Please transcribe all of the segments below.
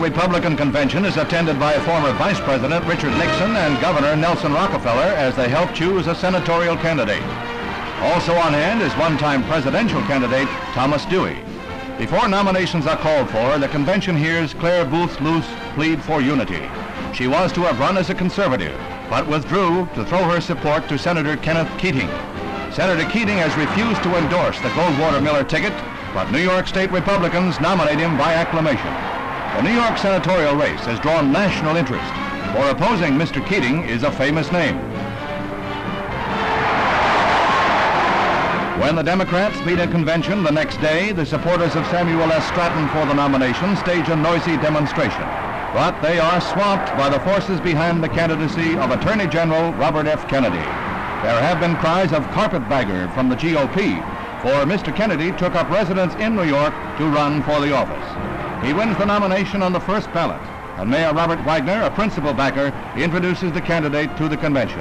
Republican convention is attended by former Vice President Richard Nixon and Governor Nelson Rockefeller as they help choose a senatorial candidate. Also on hand is one-time presidential candidate Thomas Dewey. Before nominations are called for, the convention hears Claire Booth Luce plead for unity. She was to have run as a conservative, but withdrew to throw her support to Senator Kenneth Keating. Senator Keating has refused to endorse the Goldwater-Miller ticket, but New York State Republicans nominate him by acclamation. The New York senatorial race has drawn national interest, for opposing Mr. Keating is a famous name. When the Democrats meet in convention the next day, the supporters of Samuel S. Stratton for the nomination stage a noisy demonstration. But they are swamped by the forces behind the candidacy of Attorney General Robert F. Kennedy. There have been cries of carpetbagger from the GOP, for Mr. Kennedy took up residence in New York to run for the office. He wins the nomination on the first ballot, and Mayor Robert Wagner, a principal backer, introduces the candidate to the convention.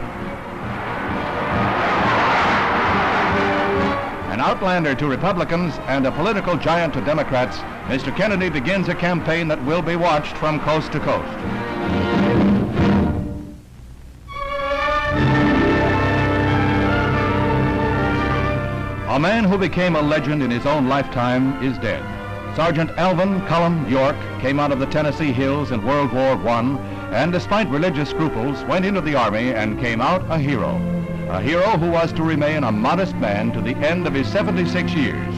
An outlander to Republicans and a political giant to Democrats, Mr. Kennedy begins a campaign that will be watched from coast to coast. A man who became a legend in his own lifetime is dead. Sgt Alvin Cullum York came out of the Tennessee hills in World War I, and despite religious scruples, went into the Army and came out a hero. A hero who was to remain a modest man to the end of his 76 years.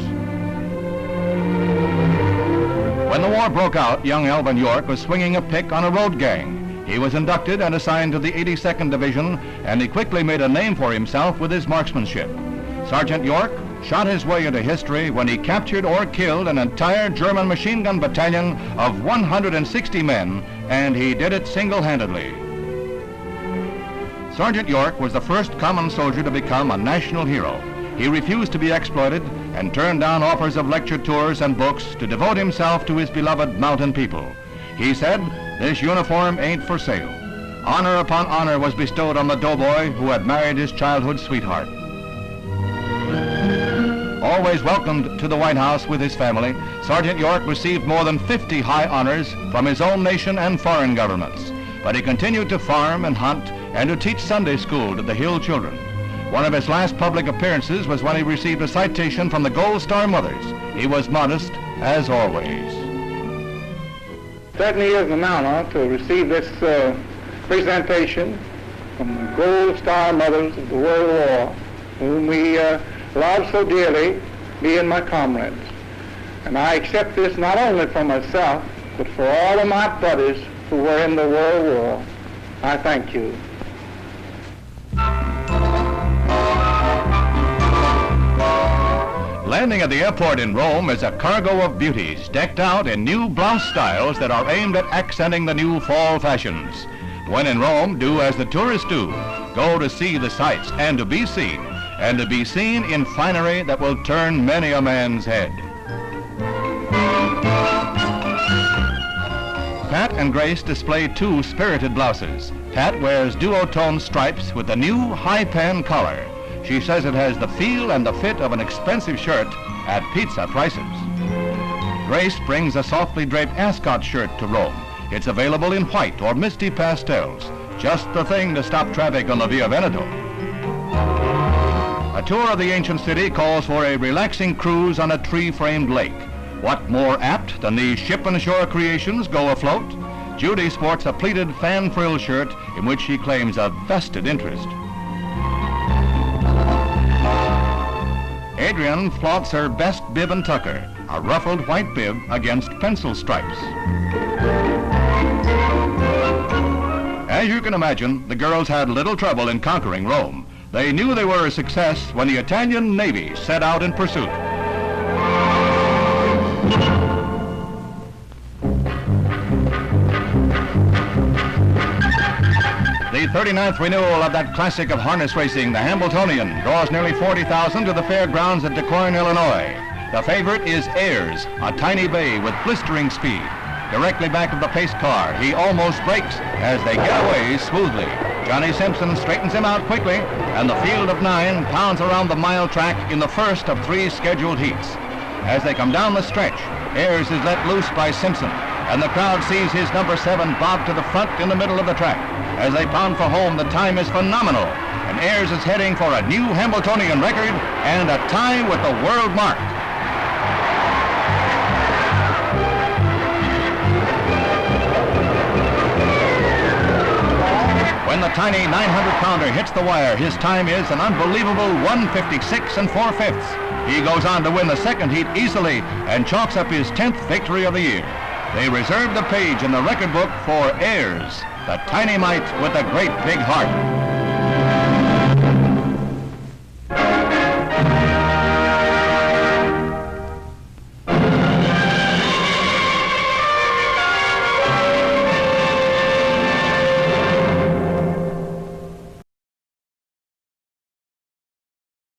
When the war broke out, young Alvin York was swinging a pick on a road gang. He was inducted and assigned to the 82nd Division, and he quickly made a name for himself with his marksmanship. Sergeant York shot his way into history when he captured or killed an entire German machine gun battalion of 160 men, and he did it single-handedly. Sergeant York was the first common soldier to become a national hero. He refused to be exploited and turned down offers of lecture tours and books to devote himself to his beloved mountain people. He said, "This uniform ain't for sale." Honor upon honor was bestowed on the doughboy who had married his childhood sweetheart. Always welcomed to the White House with his family, Sergeant York received more than 50 high honors from his own nation and foreign governments. But he continued to farm and hunt and to teach Sunday school to the Hill children. One of his last public appearances was when he received a citation from the Gold Star Mothers. He was modest as always. Certainly is an honor to receive this presentation from the Gold Star Mothers of the World War, whom we love so dearly, being my comrades. And I accept this not only for myself, but for all of my buddies who were in the World War. I thank you. Landing at the airport in Rome is a cargo of beauties decked out in new blouse styles that are aimed at accenting the new fall fashions. When in Rome, do as the tourists do. Go to see the sights and to be seen in finery that will turn many a man's head. Pat and Grace display two spirited blouses. Pat wears duotone stripes with the new high-pan collar. She says it has the feel and the fit of an expensive shirt at pizza prices. Grace brings a softly draped ascot shirt to Rome. It's available in white or misty pastels. Just the thing to stop traffic on the Via Veneto. A tour of the ancient city calls for a relaxing cruise on a tree-framed lake. What more apt than these ship and shore creations go afloat? Judy sports a pleated fan frill shirt in which she claims a vested interest. Adrian flaunts her best bib and tucker, a ruffled white bib against pencil stripes. As you can imagine, the girls had little trouble in conquering Rome. They knew they were a success when the Italian Navy set out in pursuit. The 39th renewal of that classic of harness racing, the Hambletonian, draws nearly 40,000 to the fairgrounds at DeQuoin, Illinois. The favorite is Ayres, a tiny bay with blistering speed. Directly back of the pace car, he almost brakes as they get away smoothly. Johnny Simpson straightens him out quickly, and the field of 9 pounds around the mile track in the first of 3 scheduled heats. As they come down the stretch, Ayres is let loose by Simpson, and the crowd sees his number 7 bob to the front in the middle of the track. As they pound for home, the time is phenomenal, and Ayres is heading for a new Hambletonian record and a tie with the world mark. When the tiny 900-pounder hits the wire, his time is an unbelievable 1:56 4/5. He goes on to win the second heat easily and chalks up his 10th victory of the year. They reserve the page in the record book for Ayres, the tiny mite with a great big heart.